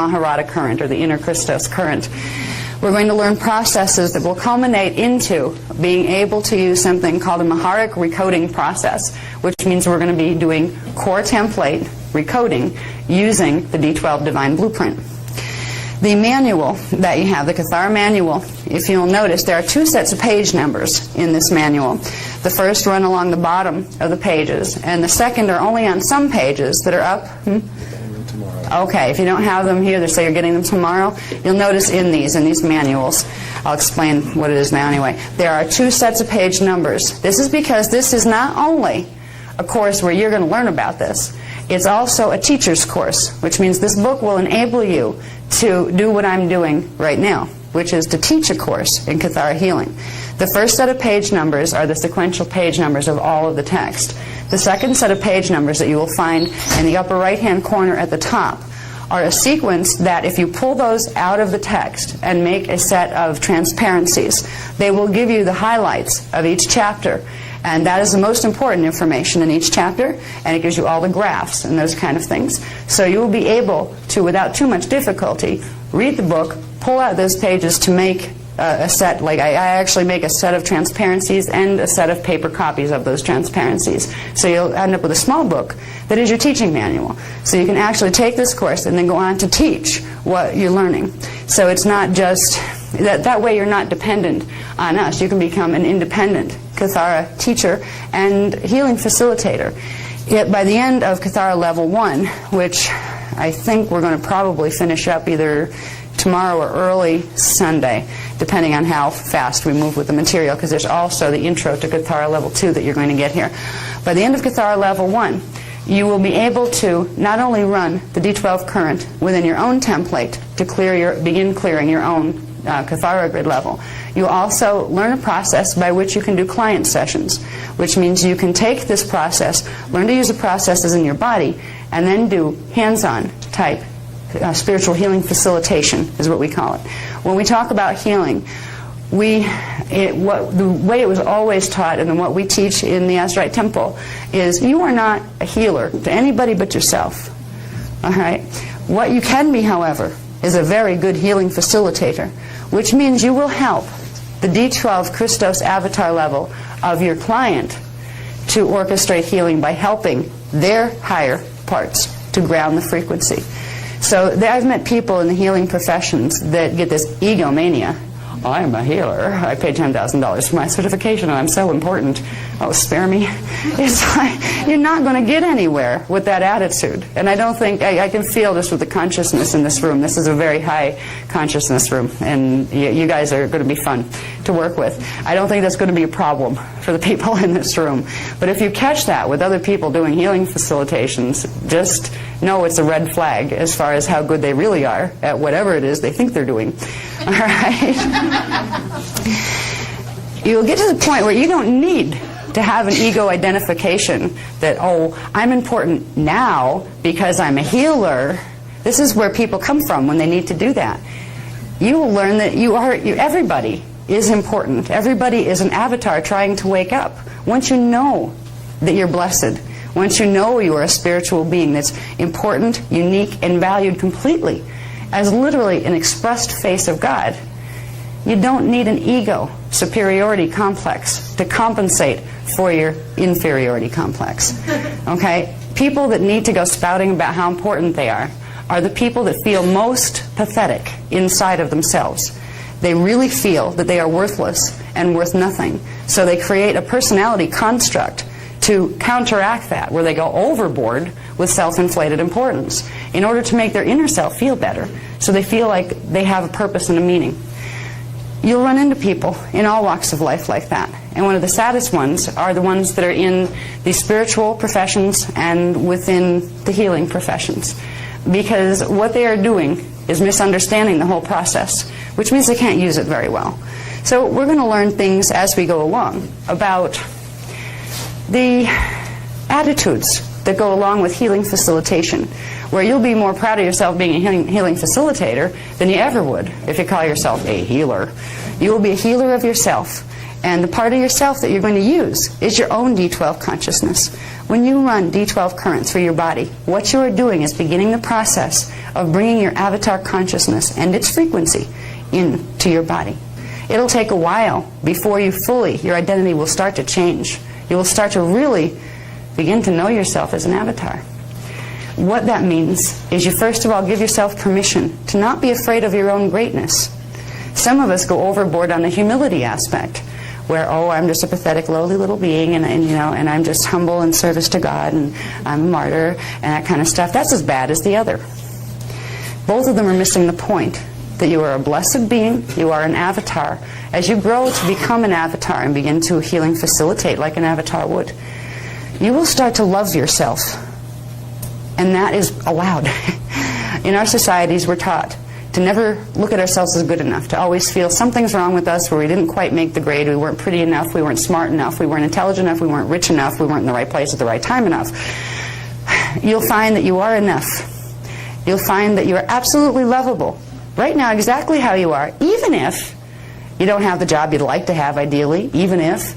Maharata current, or the inner Christos current. We're going to learn processes that will culminate into being able to use something called a Maharic recoding process, which means we're going to be doing core template recoding using the D12 Divine Blueprint. The manual that you have, the Kathara manual, if you'll notice, there are 2 sets of page numbers in this manual. The first run along the bottom of the pages, and the second are only on some pages that are up. Okay, if you don't have them here, they say you're getting them tomorrow, you'll notice in these manuals, I'll explain what it is now anyway, there are 2 sets of page numbers. This is because this is not only a course where you're going to learn about this, it's also a teacher's course, which means this book will enable you to do what I'm doing right now, which is to teach a course in Kathara healing. The first set of page numbers are the sequential page numbers of all of the text. The second set of page numbers that you will find in the upper right-hand corner at the top are a sequence that if you pull those out of the text and make a set of transparencies, they will give you the highlights of each chapter. And that is the most important information in each chapter, and it gives you all the graphs and those kind of things. So you will be able to, without too much difficulty, read the book, pull out those pages to make a set, like I actually make a set of transparencies and a set of paper copies of those transparencies. So you'll end up with a small book that is your teaching manual. So you can actually take this course and then go on to teach what you're learning. So it's not just, that way you're not dependent on us. You can become an independent Kathara teacher and healing facilitator. Yet by the end of Kathara Level 1, which I think we're going to probably finish up either tomorrow or early Sunday, depending on how fast we move with the material, because there's also the intro to Kathara Level 2 that you're going to get here. By the end of Kathara Level 1, you will be able to not only run the D12 current within your own template to begin clearing your own Kathara grid level. You also learn a process by which you can do client sessions, which means you can take this process, learn to use the processes in your body, and then do hands-on type spiritual healing facilitation is what we call it. When we talk about healing, the way it was always taught and what we teach in the Azurite Temple is you are not a healer to anybody but yourself. All right? What you can be, however, is a very good healing facilitator, which means you will help the D12 Christos avatar level of your client to orchestrate healing by helping their higher parts to ground the frequency. So I've met people in the healing professions that get this egomania. I'm a healer. I paid $10,000 for my certification and I'm so important. Oh, spare me. It's like, you're not going to get anywhere with that attitude. And I don't think, I can feel this with the consciousness in this room. This is a very high consciousness room, and you guys are going to be fun to work with. I don't think that's going to be a problem for the people in this room. But if you catch that with other people doing healing facilitations, just know it's a red flag as far as how good they really are at whatever it is they think they're doing. All right? You'll get to the point where you don't need to have an ego identification that, oh, I'm important now because I'm a healer. This is where people come from when they need to do that. You will learn that everybody is important. Everybody is an avatar trying to wake up. Once you know that you're blessed, once you know you are a spiritual being that's important, unique, and valued completely as literally an expressed face of God, you don't need an ego superiority complex to compensate for your inferiority complex. Okay? People that need to go spouting about how important they are the people that feel most pathetic inside of themselves. They really feel that they are worthless and worth nothing. So they create a personality construct to counteract that, where they go overboard with self-inflated importance in order to make their inner self feel better, so they feel like they have a purpose and a meaning. You'll run into people in all walks of life like that. And one of the saddest ones are the ones that are in the spiritual professions and within the healing professions. Because what they are doing is misunderstanding the whole process, which means they can't use it very well. So we're going to learn things as we go along about the attitudes that go along with healing facilitation, where you'll be more proud of yourself being a healing facilitator than you ever would if you call yourself a healer. You will be a healer of yourself, And the part of yourself that you're going to use is your own D12 consciousness. When you run D12 current through your body, what you are doing is beginning the process of bringing your avatar consciousness and its frequency into your body. It'll take a while before your identity will start to change. You will start to really begin to know yourself as an avatar. What that means is you first of all give yourself permission to not be afraid of your own greatness. Some of us go overboard on the humility aspect, where, oh, I'm just a pathetic, lowly little being, and I'm just humble in service to God, and I'm a martyr, and that kind of stuff. That's as bad as the other. Both of them are missing the point that you are a blessed being, you are an avatar. As you grow to become an avatar and begin to healing facilitate like an avatar would, you will start to love yourself. And that is allowed. In our societies, we're taught to never look at ourselves as good enough, to always feel something's wrong with us, where we didn't quite make the grade, we weren't pretty enough, we weren't smart enough, we weren't intelligent enough, we weren't rich enough, we weren't in the right place at the right time enough. You'll find that you are enough. You'll find that you are absolutely lovable right now, exactly how you are, even if you don't have the job you'd like to have, ideally, even if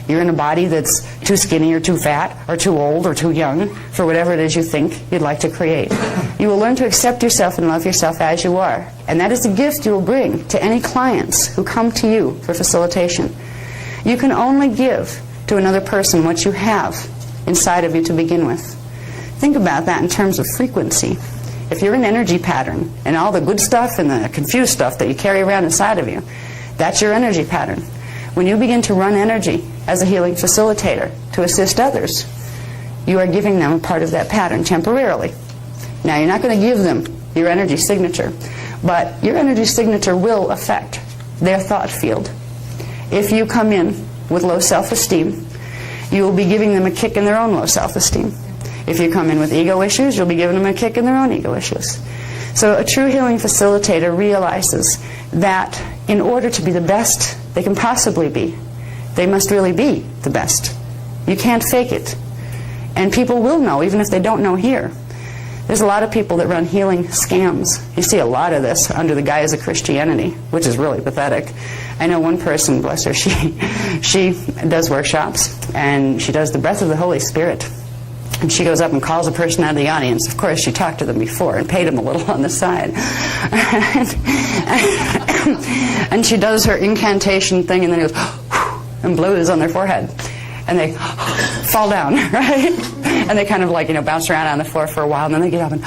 you're in a body that's too skinny or too fat or too old or too young for whatever it is you think you'd like to create. You will learn to accept yourself and love yourself as you are. And that is a gift you will bring to any clients who come to you for facilitation. You can only give to another person what you have inside of you to begin with. Think about that in terms of frequency. If you're an energy pattern and all the good stuff and the confused stuff that you carry around inside of you, that's your energy pattern. When you begin to run energy as a healing facilitator to assist others, you are giving them a part of that pattern temporarily. Now, you're not going to give them your energy signature, but your energy signature will affect their thought field. If you come in with low self-esteem, you will be giving them a kick in their own low self-esteem. If you come in with ego issues, you'll be giving them a kick in their own ego issues. So a true healing facilitator realizes that in order to be the best they can possibly be, they must really be the best. You can't fake it. And people will know, even if they don't know here. There's a lot of people that run healing scams. You see a lot of this under the guise of Christianity, which is really pathetic. I know one person, bless her, she does workshops, and she does the breath of the Holy Spirit. And she goes up and calls a person out of the audience. Of course, she talked to them before and paid them a little on the side. And she does her incantation thing, and then goes, and blows on their forehead. And they fall down, right? And they kind of like, bounce around on the floor for a while, and then they get up and,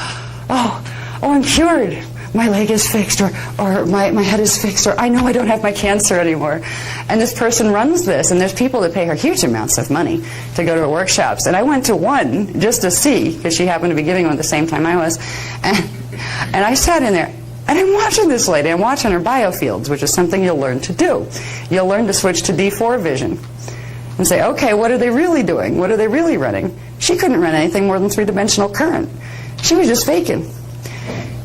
oh, I'm cured. My leg is fixed, or my head is fixed, or I know I don't have my cancer anymore. And this person runs this, and there's people that pay her huge amounts of money to go to her workshops. And I went to one just to see, because she happened to be giving one at the same time I was. And I sat in there, and I'm watching this lady. I'm watching her biofields, which is something you'll learn to do. You'll learn to switch to D4 vision and say, okay, what are they really doing? What are they really running? She couldn't run anything more than three-dimensional current. She was just faking.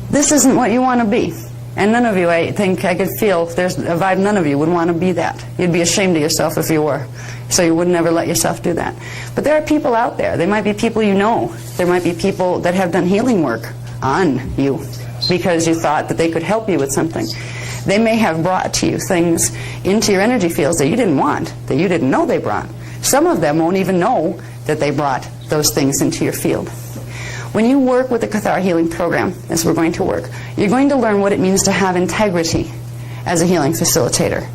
This isn't what you want to be. And none of you, I think I could feel, there's a vibe, none of you would want to be that. You'd be ashamed of yourself if you were. So you would never let yourself do that. But there are people out there. There might be people you know. There might be people that have done healing work on you because you thought that they could help you with something. They may have brought to you things into your energy fields that you didn't want, that you didn't know they brought. Some of them won't even know that they brought those things into your field. When you work with the Kathara healing program, as we're going to work, you're going to learn what it means to have integrity as a healing facilitator.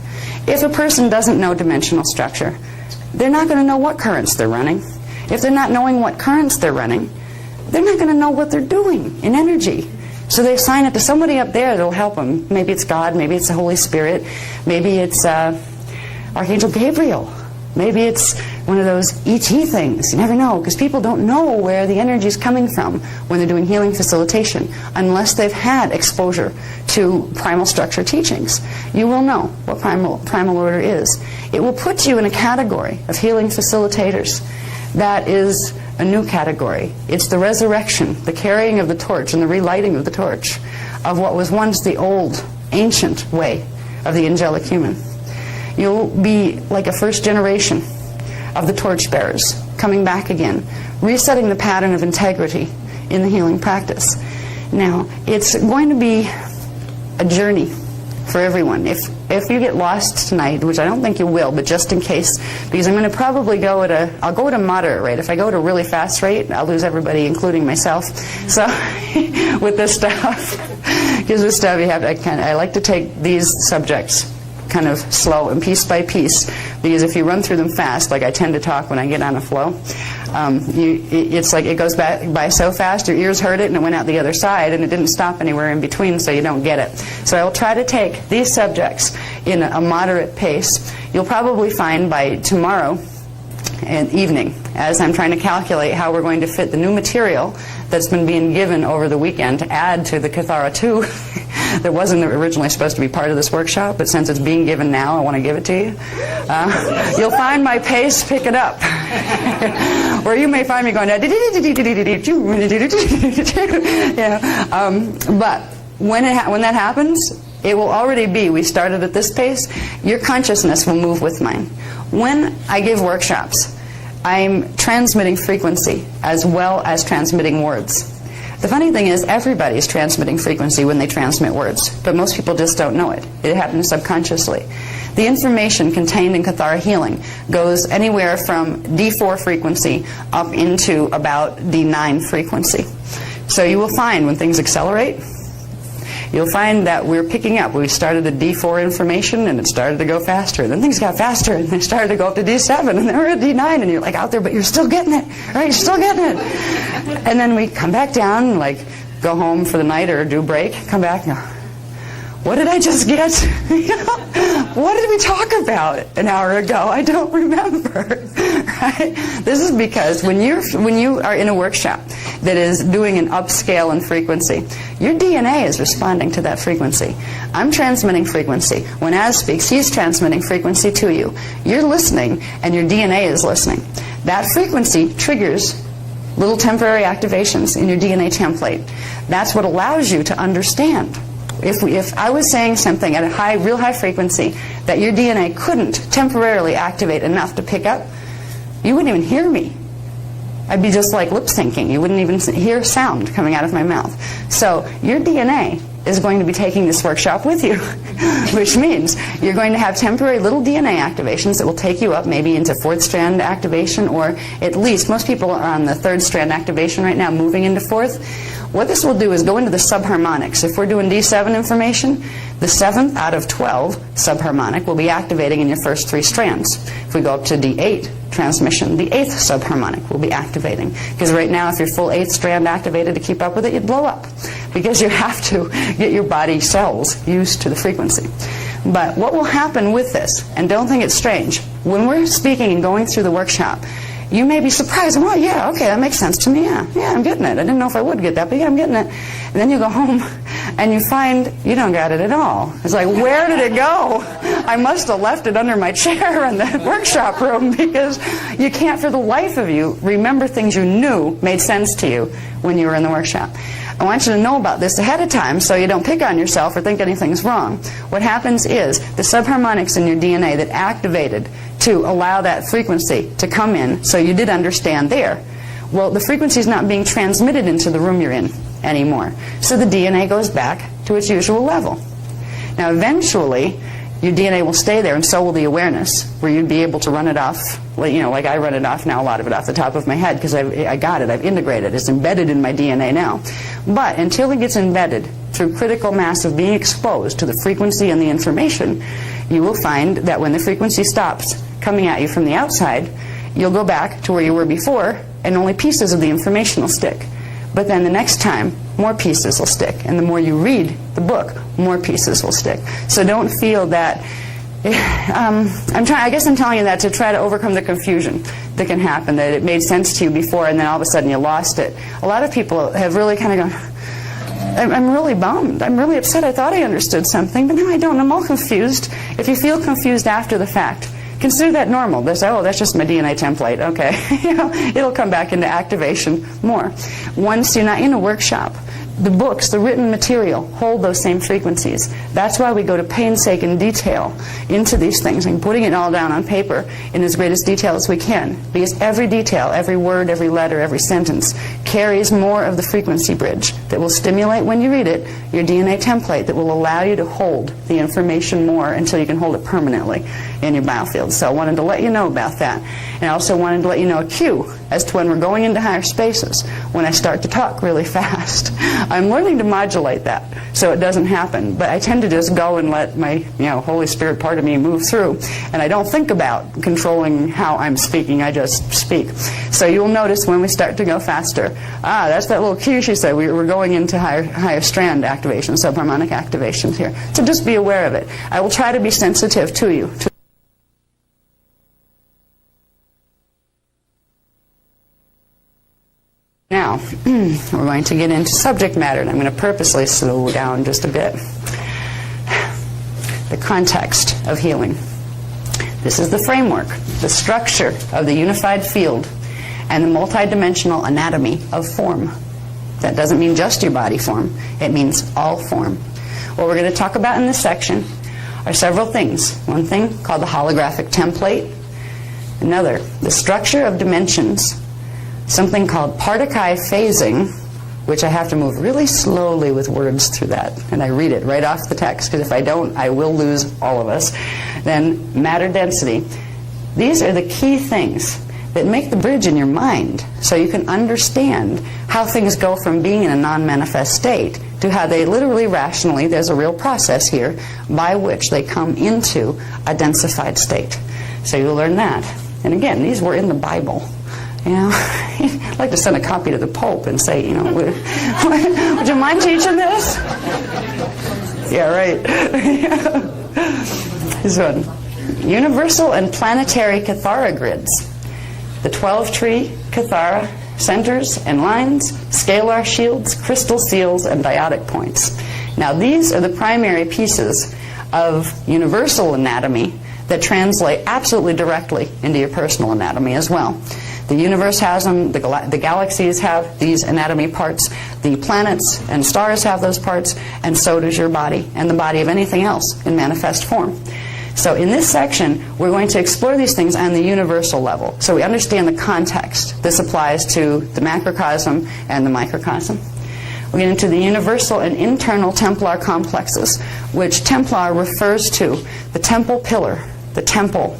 If a person doesn't know dimensional structure, they're not going to know what currents they're running. If they're not knowing what currents they're running, they're not going to know what they're doing in energy. So they assign it to somebody up there that will help them. Maybe it's God, maybe it's the Holy Spirit, maybe it's Archangel Gabriel. Maybe it's one of those ET things. You never know, because people don't know where the energy is coming from when they're doing healing facilitation unless they've had exposure to primal structure teachings. You will know what primal order is. It will put you in a category of healing facilitators. That is a new category. It's the resurrection, the carrying of the torch and the relighting of the torch of what was once the old, ancient way of the angelic human. You'll be like a first generation of the torchbearers coming back again, resetting the pattern of integrity in the healing practice. Now, it's going to be a journey for everyone. If you get lost tonight, which I don't think you will, but just in case, because I'm going to probably I'll go at a moderate rate. If I go at a really fast rate, I'll lose everybody, including myself. So with this stuff, because this stuff I like to take these subjects kind of slow and piece by piece, because if you run through them fast, like I tend to talk when I get on a flow, it's like it goes by so fast, your ears heard it and it went out the other side, and it didn't stop anywhere in between, so you don't get it. So I will try to take these subjects in a moderate pace. You'll probably find by tomorrow and evening, as I'm trying to calculate how we're going to fit the new material that's been being given over the weekend to add to the Kathara 2 that wasn't originally supposed to be part of this workshop, but since it's being given now, I want to give it to you. You'll find my pace pick it up. Or you may find me going, but when that happens, it will already be, we started at this pace, your consciousness will move with mine. When I give workshops, I'm transmitting frequency as well as transmitting words. The funny thing is, everybody's transmitting frequency when they transmit words, but most people just don't know it. It happens subconsciously. The information contained in Kathara healing goes anywhere from D4 frequency up into about D9 frequency. So you will find when things accelerate, you'll find that we're picking up. We started at D4 information, and it started to go faster. Then things got faster, and they started to go up to D7, and then we're at D9, and you're like out there, but you're still getting it, right? You're still getting it. And then we come back down, like go home for the night or do break, come back and go, what did I just get? What did we talk about an hour ago? I don't remember. Right? This is because when you are in a workshop that is doing an upscale in frequency, your DNA is responding to that frequency. I'm transmitting frequency. When Az speaks, he's transmitting frequency to you. You're listening, and your DNA is listening. That frequency triggers little temporary activations in your DNA template. That's what allows you to understand. If I was saying something at a real high frequency that your DNA couldn't temporarily activate enough to pick up, you wouldn't even hear me. I'd be just like lip syncing. You wouldn't even hear sound coming out of my mouth. So your DNA is going to be taking this workshop with you, which means you're going to have temporary little DNA activations that will take you up maybe into 4th strand activation, or at least most people are on the 3rd strand activation right now, moving into 4th. What this will do is go into the subharmonics. If we're doing D7 information, the 7th out of 12 subharmonic will be activating in your first 3 strands. If we go up to D8 transmission, the 8th subharmonic will be activating. Because right now, if your full 8th strand activated to keep up with it, you'd blow up. Because you have to get your body cells used to the frequency. But what will happen with this, and don't think it's strange, when we're speaking and going through the workshop, you may be surprised, well, yeah, okay, that makes sense to me, yeah, I'm getting it. I didn't know if I would get that, but yeah, I'm getting it. And then you go home, and you find you don't got it at all. It's like, where did it go? I must have left it under my chair in the workshop room, because you can't for the life of you remember things you knew made sense to you when you were in the workshop. I want you to know about this ahead of time so you don't pick on yourself or think anything's wrong. What happens is the subharmonics in your DNA that activated to allow that frequency to come in, so you did understand there. Well, the frequency is not being transmitted into the room you're in anymore. So the DNA goes back to its usual level. Now, eventually, your DNA will stay there, and so will the awareness, where you'd be able to run it off, like I run it off now, a lot of it off the top of my head, because I got it, I've integrated it, it's embedded in my DNA now. But until it gets embedded through critical mass of being exposed to the frequency and the information, you will find that when the frequency stops coming at you from the outside, you'll go back to where you were before, and only pieces of the information will stick. But then the next time, more pieces will stick. And the more you read the book, more pieces will stick. So don't feel that... I guess I'm telling you that to try to overcome the confusion that can happen, that it made sense to you before and then all of a sudden you lost it. A lot of people have really kind of gone, I'm really bummed. I'm really upset. I thought I understood something, but now I don't. I'm all confused. If you feel confused after the fact, consider that normal. They say, oh, that's just my DNA template. Okay. It'll come back into activation more. Once you're not in a workshop, The books, the written material, hold those same frequencies. That's why we go to painstaking detail into these things and putting it all down on paper in as great as detail as we can. Because every detail, every word, every letter, every sentence carries more of the frequency bridge that will stimulate, when you read it, your DNA template that will allow you to hold the information more until you can hold it permanently in your biofield. So I wanted to let you know about that. And I also wanted to let you know a cue as to when we're going into higher spaces, when I start to talk really fast. I'm learning to modulate that so it doesn't happen, but I tend to just go and let my Holy Spirit part of me move through, and I don't think about controlling how I'm speaking, I just speak. So you'll notice when we start to go faster, that's that little cue she said, we're going into higher strand activation, subharmonic activations here. So just be aware of it. I will try to be sensitive to you. Now, we're going to get into subject matter, and I'm going to purposely slow down just a bit. The context of healing. This is the framework, the structure of the unified field, and the multidimensional anatomy of form. That doesn't mean just your body form. It means all form. What we're going to talk about in this section are several things. One thing called the holographic template. Another, the structure of dimensions. Something called Partakai phasing, which I have to move really slowly with words through that. And I read it right off the text, because if I don't, I will lose all of us. Then matter density. These are the key things that make the bridge in your mind, so you can understand how things go from being in a non-manifest state to how they literally, rationally, there's a real process here by which they come into a densified state. So you'll learn that. And again, these were in the Bible. I'd like to send a copy to the Pope and say, would you mind teaching this? Yeah, right. This one. Universal and planetary Kathara grids. The 12-tree Kathara centers and lines, scalar shields, crystal seals, and diotic points. Now, these are the primary pieces of universal anatomy that translate absolutely directly into your personal anatomy as well. The universe has them, the galaxies have these anatomy parts, the planets and stars have those parts, and so does your body and the body of anything else in manifest form. So in this section, we're going to explore these things on the universal level, so we understand the context. This applies to the macrocosm and the microcosm. We get into the universal and internal Templar complexes, which Templar refers to the temple pillar, the temple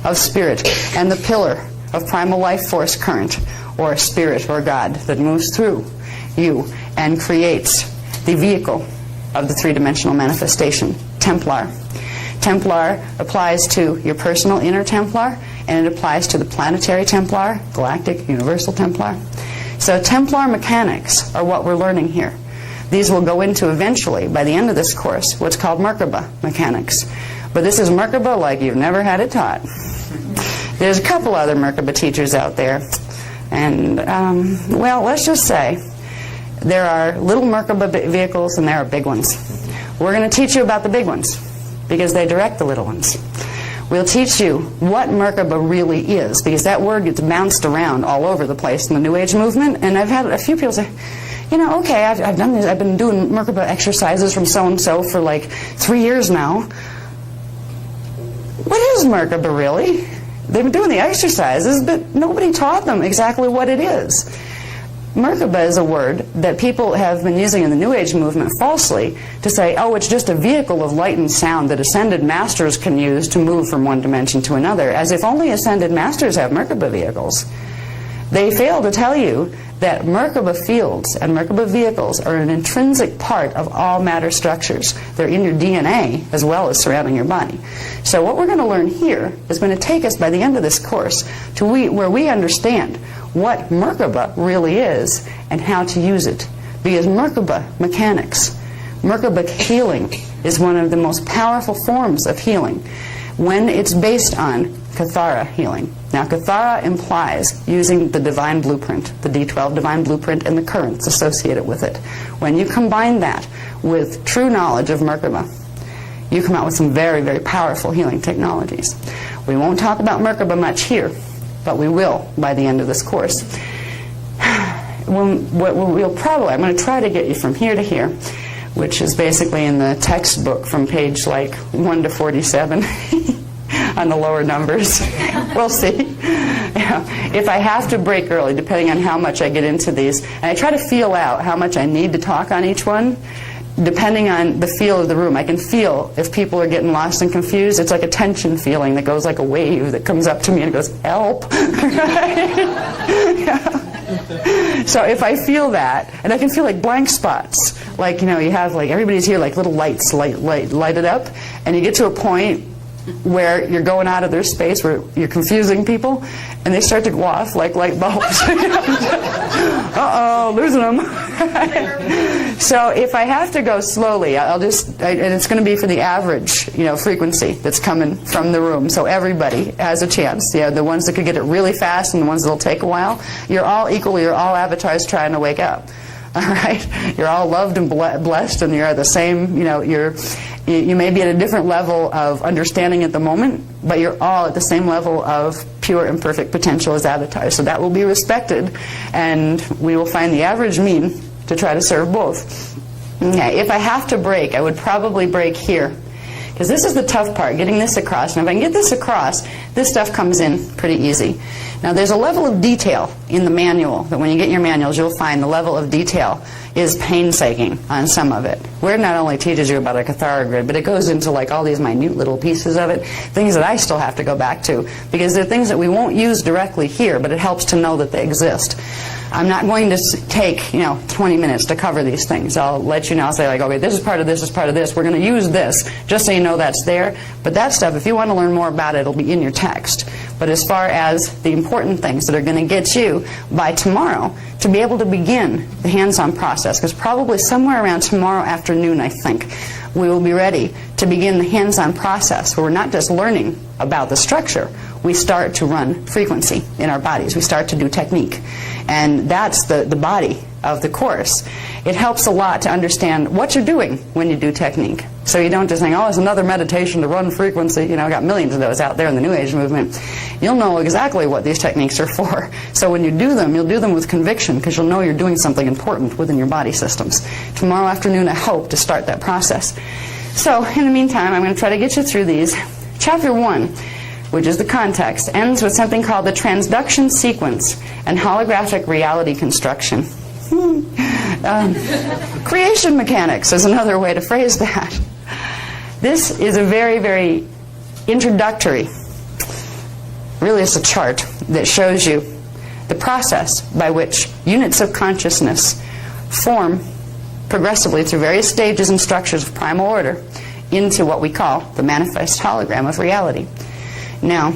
of spirit, and the pillar of primal life force current, or spirit or God that moves through you and creates the vehicle of the three-dimensional manifestation, Templar. Templar applies to your personal inner Templar, and it applies to the planetary Templar, galactic, universal Templar. So Templar mechanics are what we're learning here. These will go into eventually, by the end of this course, what's called Merkaba mechanics. But this is Merkaba like you've never had it taught. There's a couple other Merkaba teachers out there, and, well, let's just say there are little Merkaba vehicles and there are big ones. We're going to teach you about the big ones, because they direct the little ones. We'll teach you what Merkaba really is, because that word gets bounced around all over the place in the New Age movement, and I've had a few people say, okay, I've done this, I've been doing Merkaba exercises from so-and-so for like 3 years now. What is Merkaba really? They've been doing the exercises, but nobody taught them exactly what it is. Merkaba is a word that people have been using in the New Age movement falsely to say, oh, it's just a vehicle of light and sound that ascended masters can use to move from one dimension to another, as if only ascended masters have Merkaba vehicles. They fail to tell you that Merkaba fields and Merkaba vehicles are an intrinsic part of all matter structures. They're in your DNA as well as surrounding your body. So what we're going to learn here is going to take us by the end of this course to where we understand what Merkaba really is and how to use it. Because Merkaba mechanics, Merkaba healing is one of the most powerful forms of healing when it's based on Kathara healing. Now, Kathara implies using the divine blueprint, the D12 divine blueprint, and the currents associated with it. When you combine that with true knowledge of Merkaba, you come out with some very, very powerful healing technologies. We won't talk about Merkaba much here, but we will by the end of this course. what we'll probably, I'm going to try to get you from here to here, which is basically in the textbook from page like 1 to 47 on the lower numbers. We'll see. Yeah. If I have to break early, depending on how much I get into these, and I try to feel out how much I need to talk on each one, depending on the feel of the room. I can feel if people are getting lost and confused. It's like a tension feeling that goes like a wave that comes up to me and goes, help. Yeah. So if I feel that, and I can feel like blank spots, like, you know, you have like, everybody's here like little lights lighted up, and you get to a point where you're going out of their space, where you're confusing people, and they start to go off like light bulbs. Uh-oh, losing them. So if I have to go slowly, and it's going to be for the average, you know, frequency that's coming from the room, so everybody has a chance. You know, the ones that could get it really fast and the ones that'll take a while, you're all equal, you're all avatars trying to wake up. All right? You're all loved and blessed, and you're the same, you know, you may be at a different level of understanding at the moment, but you're all at the same level of pure and perfect potential as avatars. So that will be respected, and we will find the average mean to try to serve both. Okay, if I have to break, I would probably break here, because this is the tough part, getting this across. And if I can get this across, this stuff comes in pretty easy. Now, there's a level of detail in the manual that when you get your manuals, you'll find the level of detail is painstaking on some of it. Where it not only teaches you about a Kathara grid, but it goes into like all these minute little pieces of it, things that I still have to go back to, because they're things that we won't use directly here, but it helps to know that they exist. I'm not going to take, you know, 20 minutes to cover these things. I'll let you know. I'll say like, okay, this is part of this, this is part of this. We're going to use this, just so you know that's there. But that stuff, if you want to learn more about it, it'll be in your text. But as far as the important things that are going to get you by tomorrow to be able to begin the hands-on process, because probably somewhere around tomorrow afternoon, I think, we will be ready to begin the hands-on process where we're not just learning about the structure. We start to run frequency in our bodies. We start to do technique. And that's the body of the course. It helps a lot to understand what you're doing when you do technique. So you don't just think, oh, it's another meditation to run frequency. You know, I've got millions of those out there in the New Age movement. You'll know exactly what these techniques are for. So when you do them, you'll do them with conviction, because you'll know you're doing something important within your body systems. Tomorrow afternoon, I hope to start that process. So in the meantime, I'm going to try to get you through these. Chapter 1, which is the context, ends with something called the transduction sequence and holographic reality construction. Creation mechanics is another way to phrase that. This is a very, very introductory, really it's a chart that shows you the process by which units of consciousness form progressively through various stages and structures of primal order into what we call the manifest hologram of reality. Now,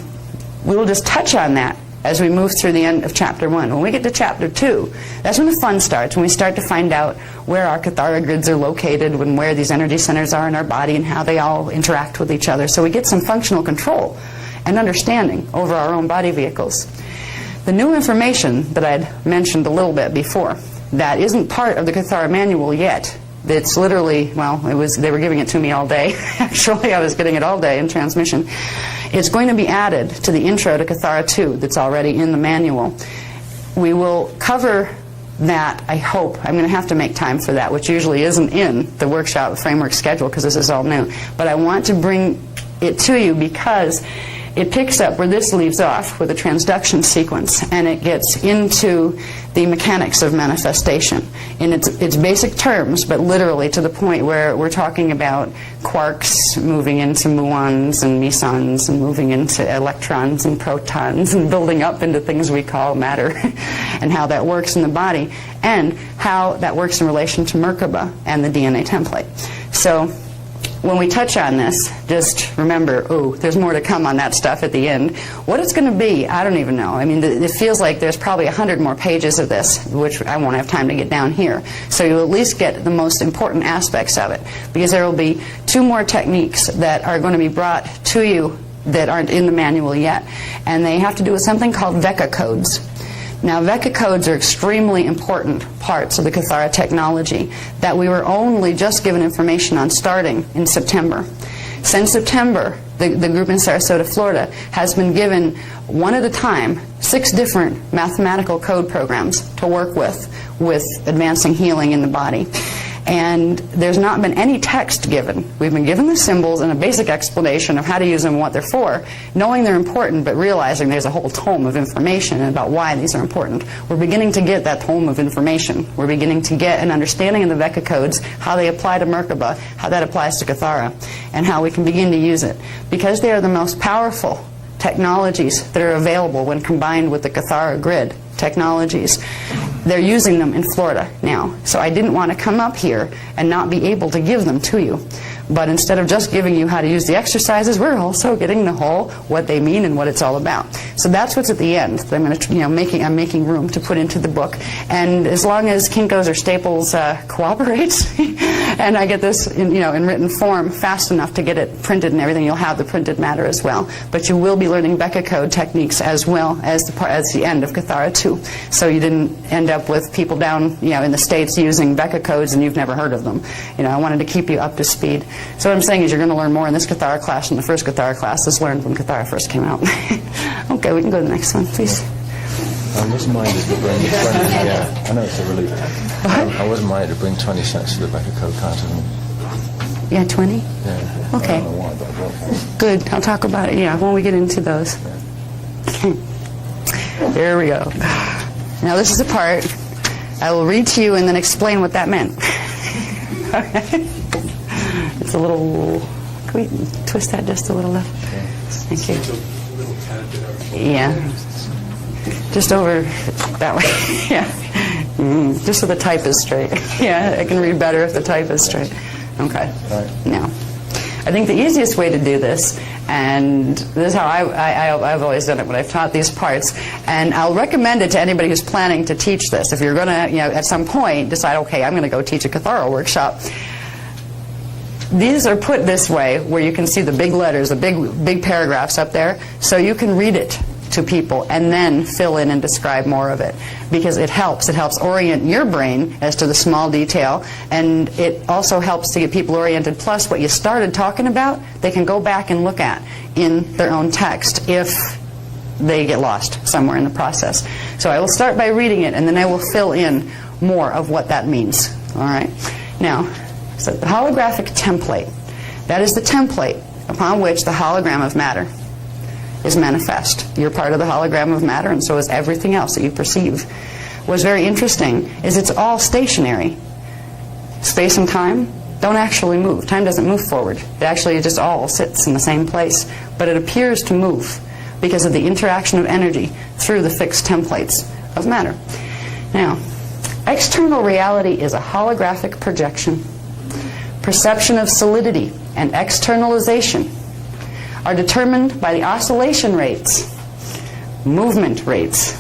we will just touch on that as we move through the end of Chapter 1. When we get to Chapter 2, that's when the fun starts, when we start to find out where our Kathara grids are located, and where these energy centers are in our body, and how they all interact with each other. So we get some functional control and understanding over our own body vehicles. The new information that I'd mentioned a little bit before, that isn't part of the Kathara manual yet. It's literally, well, they were giving it to me all day. Actually, I was getting it all day in transmission. It's going to be added to the intro to Kathara 2 that's already in the manual. We will cover that, I hope. I'm going to have to make time for that, which usually isn't in the workshop framework schedule because this is all new. But I want to bring it to you because it picks up where this leaves off with a transduction sequence, and it gets into the mechanics of manifestation in its basic terms, but literally to the point where we're talking about quarks moving into muons and mesons and moving into electrons and protons and building up into things we call matter and how that works in the body and how that works in relation to Merkaba and the DNA template. So when we touch on this, just remember, there's more to come on that stuff at the end. What it's going to be, I don't even know. I mean, it feels like there's probably 100 more pages of this, which I won't have time to get down here. So you'll at least get the most important aspects of it, because there will be 2 more techniques that are going to be brought to you that aren't in the manual yet, and they have to do with something called Veka codes. Now, Veka codes are extremely important parts of the Kathara technology that we were only just given information on starting in September. Since September, the group in Sarasota, Florida, has been given, one at a time, 6 different mathematical code programs to work with advancing healing in the body. And there's not been any text given. We've been given the symbols and a basic explanation of how to use them and what they're for, knowing they're important, but realizing there's a whole tome of information about why these are important. We're beginning to get that tome of information. We're beginning to get an understanding of the Vecca codes, how they apply to Merkaba, how that applies to Kathara, and how we can begin to use it. Because they are the most powerful technologies that are available when combined with the Kathara grid technologies. They're using them in Florida now. So I didn't want to come up here and not be able to give them to you. But instead of just giving you how to use the exercises, we're also getting the whole, what they mean and what it's all about. So that's what's at the end. That I'm going to, I'm making room to put into the book. And as long as Kinko's or Staples cooperates, and I get this in written form fast enough to get it printed and everything, you'll have the printed matter as well. But you will be learning Vecca code techniques as well as the end of Kathara too. So you didn't end up with people down in the States using Vecca codes and you've never heard of them. I wanted to keep you up to speed. So what I'm saying is you're going to learn more in this Kathara class than the first Kathara class was learned when Kathara first came out. Okay, we can go to the next one, please. I wasn't minded to bring 20, yeah, I know it's a relief. I wasn't minded to bring 20 cents to the Vecca code class. Yeah, 20? Yeah. Okay. I don't know why, but I brought. Good, I'll talk about it, when we get into those. Okay. There we go. Now this is the part I will read to you and then explain what that meant. Okay. It's a little, can we twist that just a little left? Thank you. Yeah. Just over that way. Yeah. Just so the type is straight. Yeah, I can read better if the type is straight. Okay. Now, I think the easiest way to do this, and this is how I've always done it when I've taught these parts, and I'll recommend it to anybody who's planning to teach this. If you're going to, at some point, decide, okay, I'm going to go teach a Kathara workshop, these are put this way, where you can see the big letters, the big paragraphs up there, so you can read it to people and then fill in and describe more of it, because it helps orient your brain as to the small detail, and it also helps to get people oriented. Plus, what you started talking about, they can go back and look at in their own text if they get lost somewhere in the process. So I will start by reading it, and then I will fill in more of what that means. All right. Now, so the holographic template, that is the template upon which the hologram of matter is manifest. You're part of the hologram of matter, and so is everything else that you perceive. What's very interesting is it's all stationary. Space and time don't actually move. Time doesn't move forward. It actually just all sits in the same place, but it appears to move because of the interaction of energy through the fixed templates of matter. Now, external reality is a holographic projection. Perception of solidity and externalization are determined by the oscillation rates, movement rates.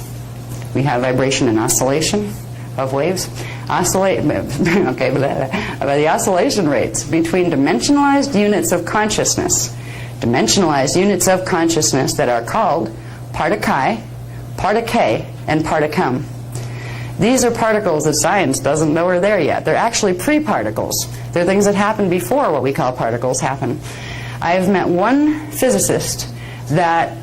We have vibration and oscillation of waves. By the oscillation rates between dimensionalized units of consciousness. Dimensionalized units of consciousness that are called partikai, particay, and particum. These are particles that science doesn't know are there yet. They're actually pre-particles. They're things that happen before what we call particles happen. I've met one physicist that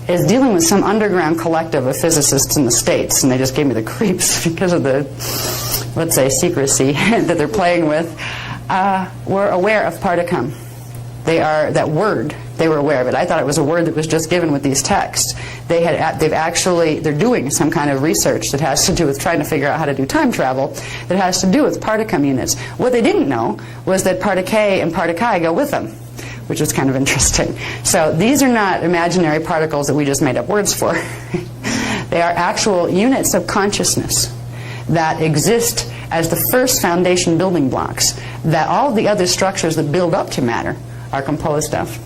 is dealing with some underground collective of physicists in the States, and they just gave me the creeps because of the, let's say, secrecy that they're playing with. Were aware of particum. They are that word. They were aware of it. I thought it was a word that was just given with these texts. They're doing some kind of research that has to do with trying to figure out how to do time travel that has to do with particum units. What they didn't know was that particay and partikai go with them, which is kind of interesting. So these are not imaginary particles that we just made up words for. They are actual units of consciousness that exist as the first foundation building blocks that all the other structures that build up to matter are composed of.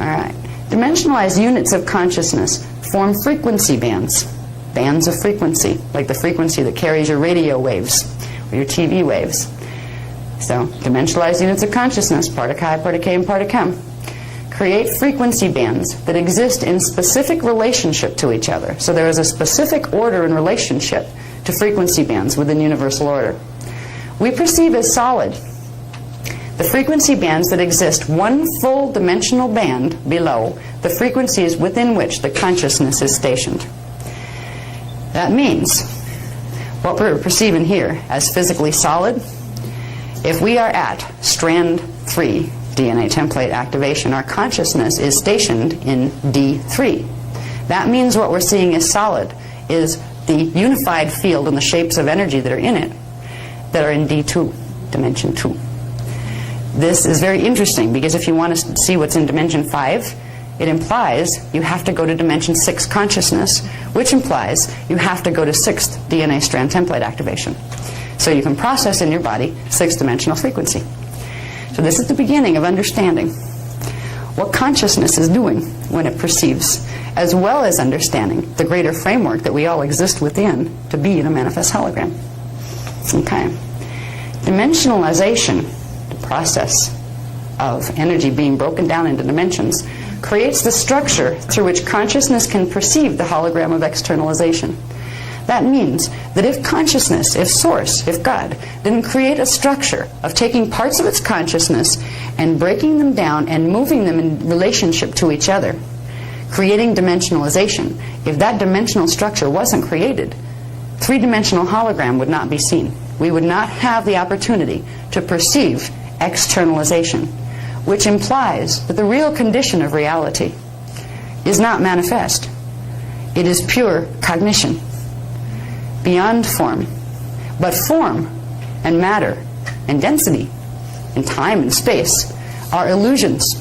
All right. Dimensionalized units of consciousness form frequency bands. Bands of frequency, like the frequency that carries your radio waves or your TV waves. So, dimensionalized units of consciousness, partikai, particay, and particum, create frequency bands that exist in specific relationship to each other. So there is a specific order and relationship to frequency bands within universal order. We perceive as solid the frequency bands that exist one full dimensional band below the frequencies within which the consciousness is stationed. That means what we're perceiving here as physically solid, if we are at strand 3 DNA template activation, our consciousness is stationed in D3. That means what we're seeing as solid is the unified field and the shapes of energy that are in it that are in D2, dimension 2. This is very interesting because if you want to see what's in dimension 5, it implies you have to go to dimension 6 consciousness, which implies you have to go to 6th DNA strand template activation. So you can process in your body 6th dimensional frequency. So this is the beginning of understanding what consciousness is doing when it perceives, as well as understanding the greater framework that we all exist within to be in a manifest hologram. Okay. Dimensionalization, the process of energy being broken down into dimensions, creates the structure through which consciousness can perceive the hologram of externalization. That means that if consciousness, if Source, if God, didn't create a structure of taking parts of its consciousness and breaking them down and moving them in relationship to each other, creating dimensionalization, if that dimensional structure wasn't created, three-dimensional hologram would not be seen. We would not have the opportunity to perceive externalization, which implies that the real condition of reality is not manifest. It is pure cognition, beyond form. But form and matter and density and time and space are illusions,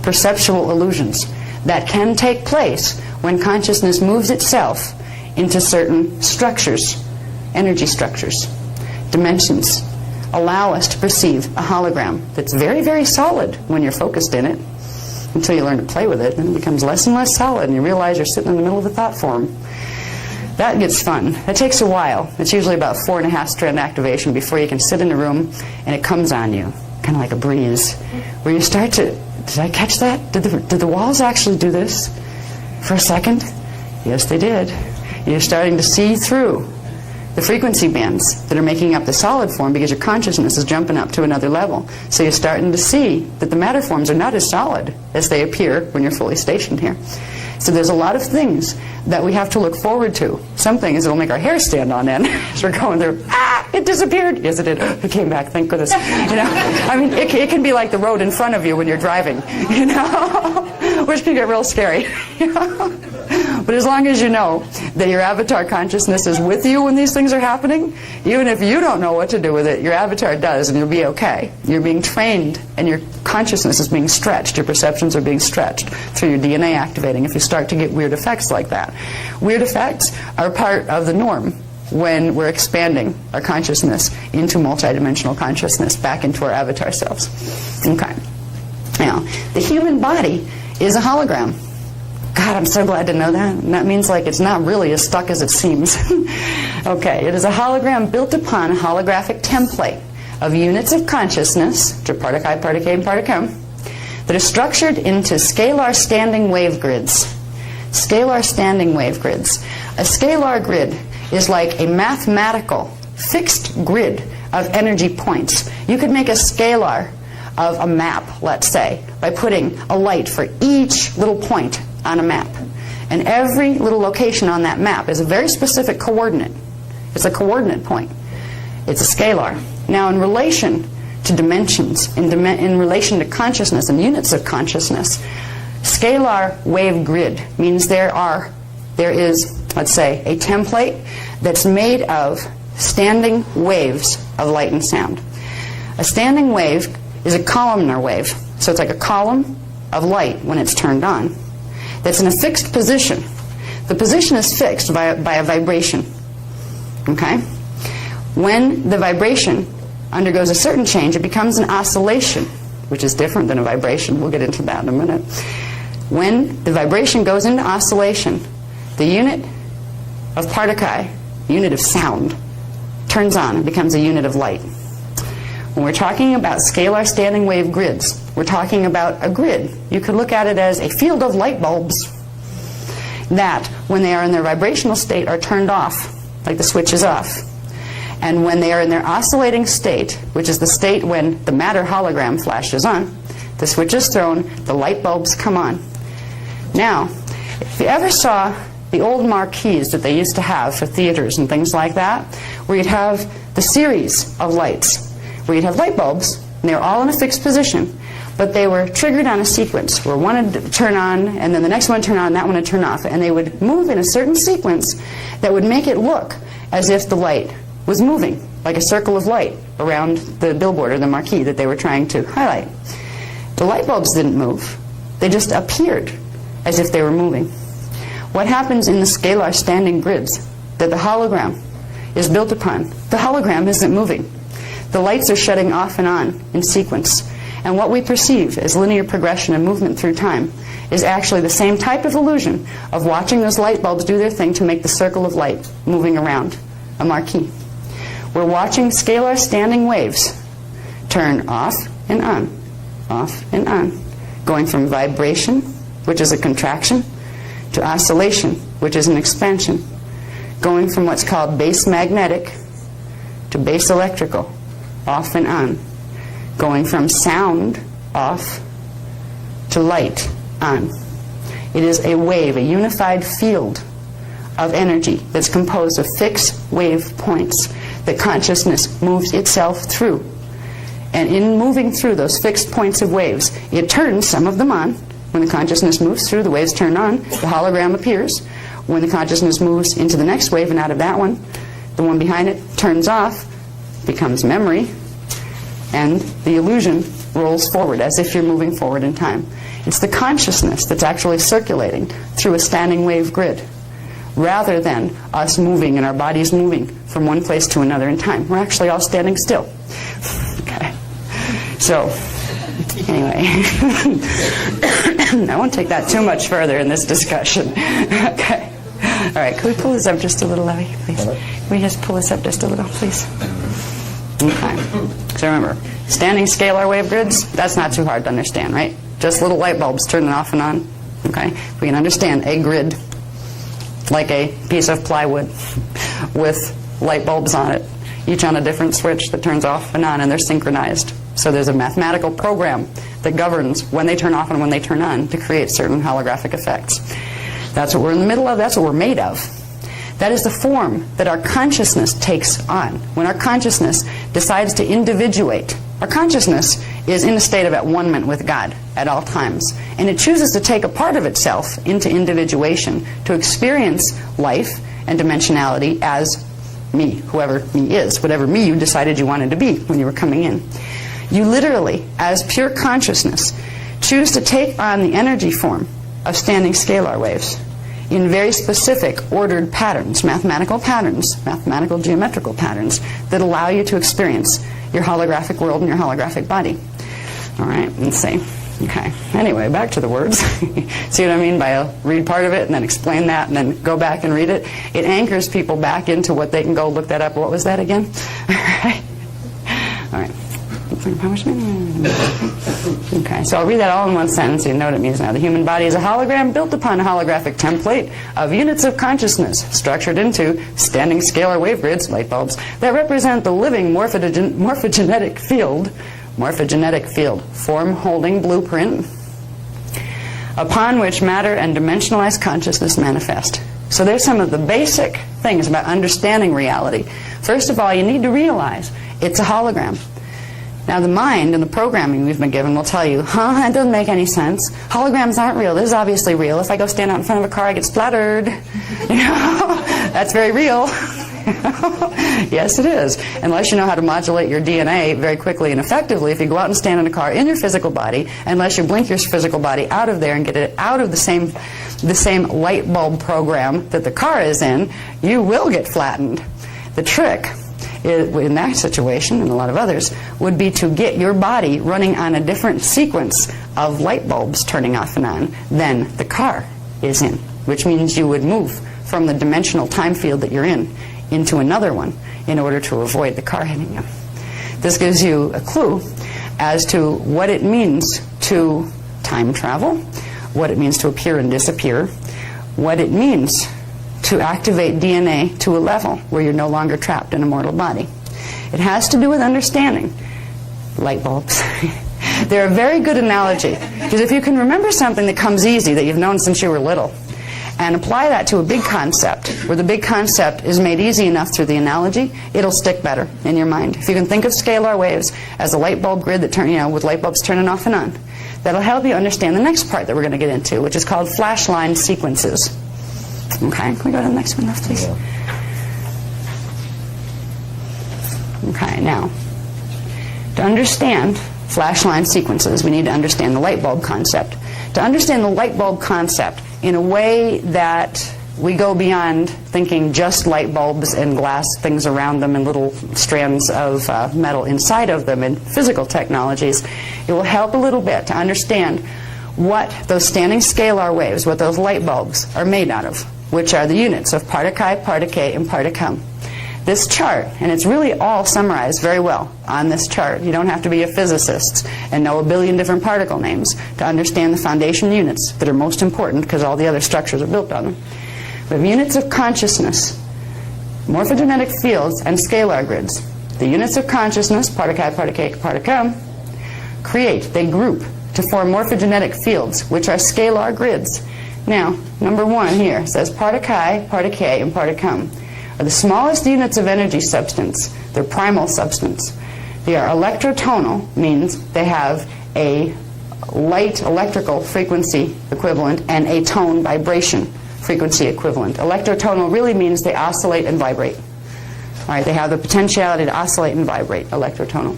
perceptual illusions, that can take place when consciousness moves itself into certain structures, energy structures. Dimensions allow us to perceive a hologram that's very, very solid when you're focused in it, until you learn to play with it, then it becomes less and less solid and you realize you're sitting in the middle of a thought form. That gets fun. That takes a while. It's usually about 4.5 strand activation before you can sit in a room and it comes on you, kind of like a breeze, where you start to, did I catch that? Did the walls actually do this for a second? Yes, they did. You're starting to see through the frequency bands that are making up the solid form because your consciousness is jumping up to another level. So you're starting to see that the matter forms are not as solid as they appear when you're fully stationed here. So there's a lot of things that we have to look forward to. Some things that will make our hair stand on end as we're going through. Ah, it disappeared. Yes, it did. It came back. Thank goodness. You know, I mean, it can be like the road in front of you when you're driving. You know, which can get real scary. You know? But as long as you know that your avatar consciousness is with you when these things are happening, even if you don't know what to do with it, your avatar does, and you'll be okay. You're being trained, and your consciousness is being stretched. Your perceptions are being stretched through your DNA activating if you start to get weird effects like that. Weird effects are part of the norm when we're expanding our consciousness into multidimensional consciousness, back into our avatar selves. Okay. Now, the human body is a hologram. God, I'm so glad to know that. And that means like it's not really as stuck as it seems. Okay, it is a hologram built upon a holographic template of units of consciousness, which are part I, part K, and part M, that are structured into scalar standing wave grids. Scalar standing wave grids. A scalar grid is like a mathematical fixed grid of energy points. You could make a scalar of a map, let's say, by putting a light for each little point on a map. And every little location on that map is a very specific coordinate. It's a coordinate point. It's a scalar. Now, in relation to dimensions, in relation to consciousness and units of consciousness, scalar wave grid means there is, let's say, a template that's made of standing waves of light and sound. A standing wave is a columnar wave. So it's like a column of light when it's turned on. That's in a fixed position. The position is fixed by a vibration. Okay? When the vibration undergoes a certain change, it becomes an oscillation, which is different than a vibration. We'll get into that in a minute. When the vibration goes into oscillation, the unit of particle, unit of sound, turns on and becomes a unit of light. When we're talking about scalar standing wave grids, we're talking about a grid. You could look at it as a field of light bulbs that, when they are in their vibrational state, are turned off, like the switch is off. And when they are in their oscillating state, which is the state when the matter hologram flashes on, the switch is thrown, the light bulbs come on. Now, if you ever saw the old marquees that they used to have for theaters and things like that, where you'd have the series of lights, where you'd have light bulbs, and they were all in a fixed position, but they were triggered on a sequence where one would turn on, and then the next one would turn on, and that one would turn off, and they would move in a certain sequence that would make it look as if the light was moving, like a circle of light around the billboard or the marquee that they were trying to highlight. The light bulbs didn't move. They just appeared as if they were moving. What happens in the scalar standing grids that the hologram is built upon? The hologram isn't moving. The lights are shutting off and on in sequence. And what we perceive as linear progression and movement through time is actually the same type of illusion of watching those light bulbs do their thing to make the circle of light moving around a marquee. We're watching scalar standing waves turn off and on, going from vibration, which is a contraction, to oscillation, which is an expansion, going from what's called base magnetic to base electrical, off and on, going from sound off to light on. It is a wave, a unified field of energy that's composed of fixed wave points that consciousness moves itself through. And in moving through those fixed points of waves, it turns some of them on. When the consciousness moves through, the waves turn on, the hologram appears. When the consciousness moves into the next wave and out of that one, the one behind it turns off, becomes memory, and the illusion rolls forward as if you're moving forward in time. It's the consciousness that's actually circulating through a standing wave grid, rather than us moving and our bodies moving from one place to another in time. We're actually all standing still. Okay. So, anyway, I won't take that too much further in this discussion. Okay. All right, can we pull this up just a little, Levy, please? Can we just pull this up just a little, please? Okay. So remember, standing scalar wave grids, that's not too hard to understand, right? Just little light bulbs turning off and on. Okay? We can understand a grid like a piece of plywood with light bulbs on it, each on a different switch that turns off and on, and they're synchronized. So there's a mathematical program that governs when they turn off and when they turn on to create certain holographic effects. That's what we're in the middle of. That's what we're made of. That is the form that our consciousness takes on. When our consciousness decides to individuate, our consciousness is in a state of at-one-ment with God at all times. And it chooses to take a part of itself into individuation, to experience life and dimensionality as me, whoever me is, whatever me you decided you wanted to be when you were coming in. You literally, as pure consciousness, choose to take on the energy form of standing scalar waves in very specific ordered patterns, mathematical geometrical patterns that allow you to experience your holographic world and your holographic body. All right, let's see. Okay, anyway, back to the words. See what I mean by I'll read part of it and then explain that and then go back and read it? It anchors people back into what they can go look that up. What was that again? All right. Okay, so I'll read that all in one sentence so you know what it means now. The human body is a hologram built upon a holographic template of units of consciousness structured into standing scalar wave grids, light bulbs, that represent the living morphogenetic field, form-holding blueprint upon which matter and dimensionalized consciousness manifest. So there's some of the basic things about understanding reality. First of all, you need to realize it's a hologram. Now, the mind and the programming we've been given will tell you, that doesn't make any sense. Holograms aren't real. This is obviously real. If I go stand out in front of a car, I get splattered. That's very real. Yes, it is. Unless you know how to modulate your DNA very quickly and effectively, if you go out and stand in a car in your physical body, unless you blink your physical body out of there and get it out of the same light bulb program that the car is in, you will get flattened. The trick in that situation, and a lot of others, would be to get your body running on a different sequence of light bulbs turning off and on than the car is in, which means you would move from the dimensional time field that you're in into another one in order to avoid the car hitting you. This gives you a clue as to what it means to time travel, what it means to appear and disappear, what it means to activate DNA to a level where you're no longer trapped in a mortal body. It has to do with understanding light bulbs. They're a very good analogy, because if you can remember something that comes easy, that you've known since you were little, and apply that to a big concept, where the big concept is made easy enough through the analogy, it'll stick better in your mind. If you can think of scalar waves as a light bulb grid that turn, with light bulbs turning off and on, that'll help you understand the next part that we're going to get into, which is called flash line sequences. Okay, can we go to the next one, please? Yeah. Okay, now, to understand flash line sequences, we need to understand the light bulb concept. To understand the light bulb concept in a way that we go beyond thinking just light bulbs and glass things around them and little strands of metal inside of them and physical technologies, it will help a little bit to understand what those standing scalar waves, what those light bulbs are made out of, which are the units of part chi, part k, and part cum. This chart, and it's really all summarized very well on this chart. You don't have to be a physicist and know a billion different particle names to understand the foundation units that are most important, because all the other structures are built on them. We have units of consciousness, morphogenetic fields, and scalar grids. The units of consciousness, part chi, part k, part cum, they group to form morphogenetic fields, which are scalar grids. Now, number 1 here says part chi, part k, and part cum are the smallest units of energy substance. They're primal substance. They are electrotonal, means they have a light electrical frequency equivalent and a tone vibration frequency equivalent. Electrotonal really means they oscillate and vibrate. All right, they have the potentiality to oscillate and vibrate, electrotonal.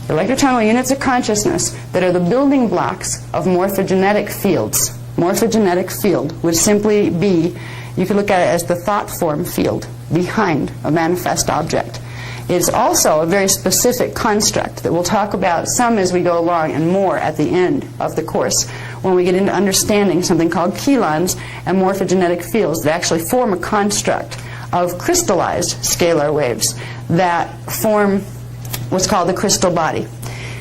The electrotonal units of consciousness that are the building blocks of morphogenetic fields. Morphogenetic field would simply be, you could look at it as the thought form field behind a manifest object. It's also a very specific construct that we'll talk about some as we go along and more at the end of the course when we get into understanding something called chelons and morphogenetic fields that actually form a construct of crystallized scalar waves that form what's called the crystal body.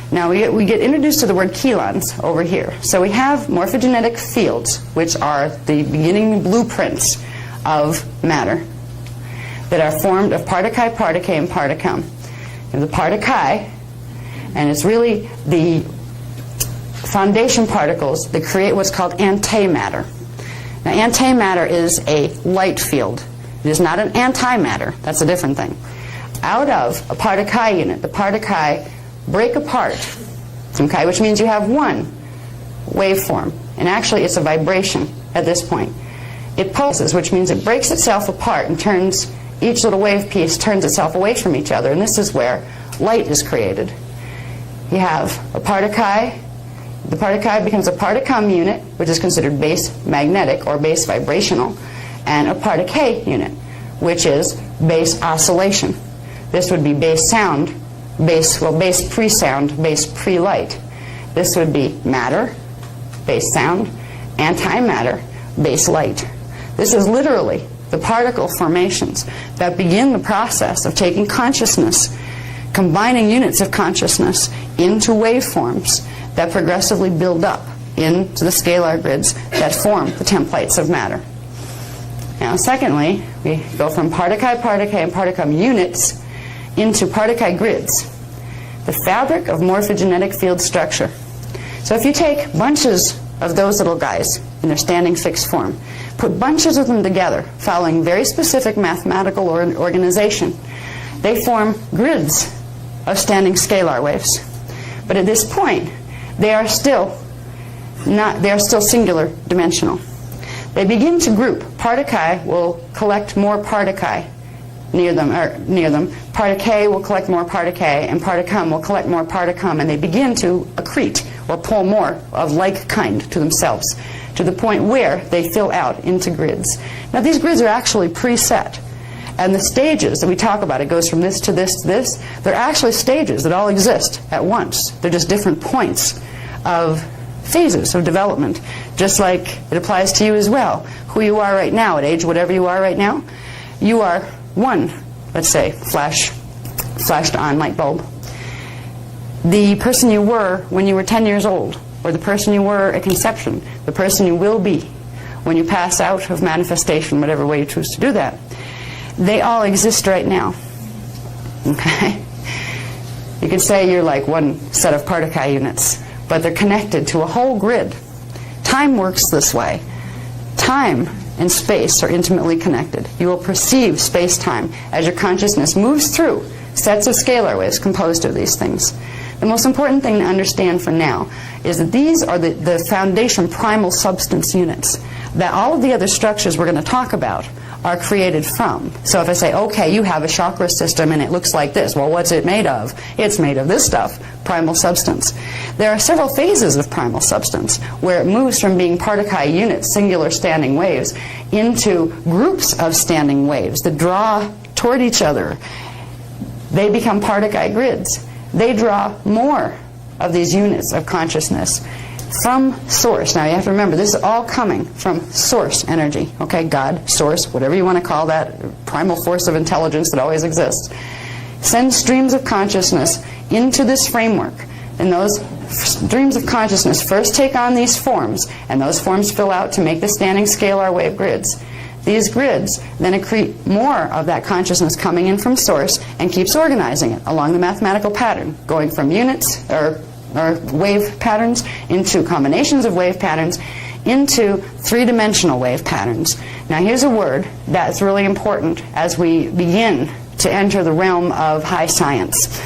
Now we get introduced to the word chelons over here. So we have morphogenetic fields, which are the beginning blueprints of matter, that are formed of part chi, part k, and part cum. The part chi, and it's really the foundation particles that create what's called antimatter. Now, antimatter is a light field. It is not an antimatter. That's a different thing. Out of a part chi unit, the part chi break apart, okay, which means you have one waveform, and actually it's a vibration at this point. It pulses, which means it breaks itself apart and turns, each little wave piece turns itself away from each other, and this is where light is created. You have a part chi, the part chi becomes a part cum unit, which is considered base magnetic or base vibrational, and a part k unit, which is base oscillation. This would be base sound, base pre-sound, base pre-light. This would be matter, base sound, antimatter, base light. This is literally the particle formations that begin the process of taking consciousness, combining units of consciousness into waveforms that progressively build up into the scalar grids that form the templates of matter. Now, secondly, we go from part chi, part k, and part cum units into part chi grids, the fabric of morphogenetic field structure. So if you take bunches of those little guys in their standing fixed form, put bunches of them together following very specific mathematical organization, they form grids of standing scalar waves. But at this point, they are still singular dimensional. They begin to group. Part chi will collect more part chi near them. Part k will collect more part k, and part cum will collect more part cum, and they begin to accrete or pull more of like kind to themselves, to the point where they fill out into grids. Now, these grids are actually preset, and the stages that we talk about, it goes from this to this to this, they're actually stages that all exist at once. They're just different points of phases of development, just like it applies to you as well. Who you are right now, at age whatever you are right now, you are one, let's say, flashed on light bulb. The person you were when you were 10 years old, or the person you were at conception, the person you will be when you pass out of manifestation, whatever way you choose to do that, they all exist right now. Okay? You could say you're like one set of Partakai units, but they're connected to a whole grid. Time works this way. Time and space are intimately connected. You will perceive space-time as your consciousness moves through sets of scalar waves composed of these things. The most important thing to understand for now is that these are the foundation primal substance units that all of the other structures we're going to talk about are created from. So if I say, okay, you have a chakra system and it looks like this, well, what's it made of? It's made of this stuff, primal substance. There are several phases of primal substance where it moves from being Partakai units, singular standing waves, into groups of standing waves that draw toward each other. They become Partakai grids. They draw more of these units of consciousness from source. Now you have to remember, this is all coming from source energy, okay? God, source, whatever you want to call that, primal force of intelligence that always exists. Send streams of consciousness into this framework, and those streams of consciousness first take on these forms, and those forms fill out to make the standing scalar wave grids. These grids then accrete more of that consciousness coming in from source and keeps organizing it along the mathematical pattern, going from units or wave patterns into combinations of wave patterns into three-dimensional wave patterns. Now here's a word that's really important as we begin to enter the realm of high science.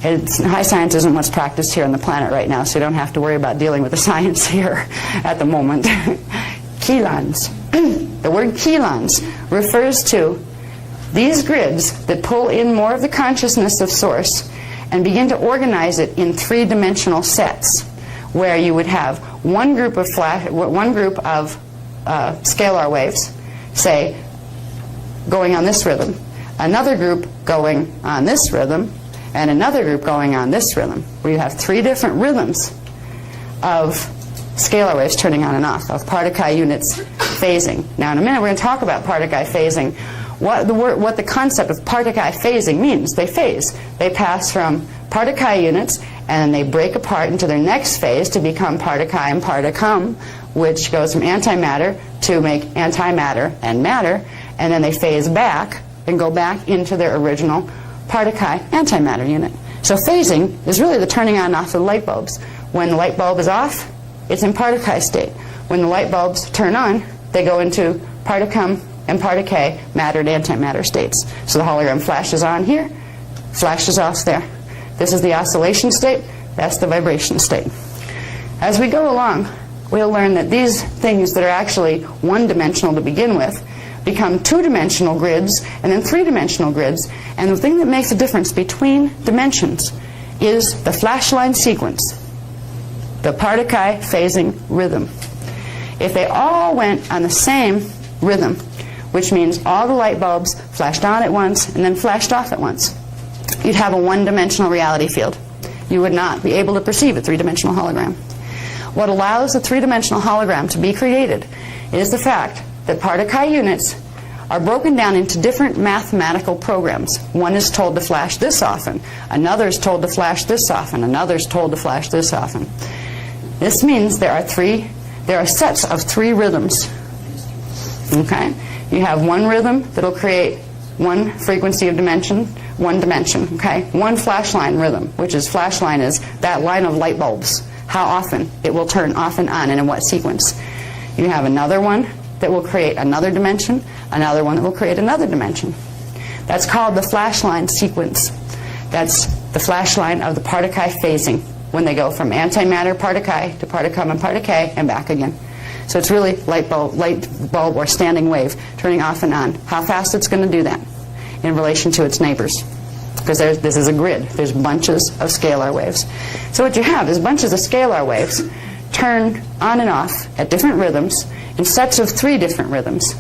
High science isn't what's practiced here on the planet right now, so you don't have to worry about dealing with the science here at the moment. Kilans. The word kilans refers to these grids that pull in more of the consciousness of source and begin to organize it in three-dimensional sets, where you would have one group of scalar waves, say, going on this rhythm, another group going on this rhythm, and another group going on this rhythm, where you have three different rhythms of scalar waves turning on and off, of Partakai units phasing. Now in a minute we're going to talk about Partakai phasing. What the concept of Partakai phasing means. They phase. They pass from Partakai units and then they break apart into their next phase to become Partakai and Partakam, which goes from antimatter to make antimatter and matter, and then they phase back and go back into their original Partakai antimatter unit. So phasing is really the turning on and off of the light bulbs. When the light bulb is off, it's in Partakai state. When the light bulbs turn on, they go into Partakam and Partakai, matter and antimatter states. So the hologram flashes on here, flashes off there. This is the oscillation state, that's the vibration state. As we go along, we'll learn that these things that are actually one-dimensional to begin with become two-dimensional grids and then three-dimensional grids. And the thing that makes a difference between dimensions is the flashline sequence, the Partakai phasing rhythm. If they all went on the same rhythm, which means all the light bulbs flashed on at once and then flashed off at once, you'd have a one-dimensional reality field. You would not be able to perceive a three-dimensional hologram. What allows a three-dimensional hologram to be created is the fact that Partakai units are broken down into different mathematical programs. One is told to flash this often, another is told to flash this often, another is told to flash this often. This means there are sets of three rhythms. Okay? You have one rhythm that'll create one frequency of dimension, one dimension, okay? One flashline rhythm, which is flashline is that line of light bulbs, how often it will turn off and on and in what sequence. You have another one that will create another dimension, another one that will create another dimension. That's called the flashline sequence. That's the flashline of the Partakai phasing, when they go from antimatter Partakai to Partakam and Partakai and back again. So it's really light bulb or standing wave turning off and on. How fast it's going to do that in relation to its neighbors. Because this is a grid. There's bunches of scalar waves. So what you have is bunches of scalar waves turn on and off at different rhythms in sets of three different rhythms.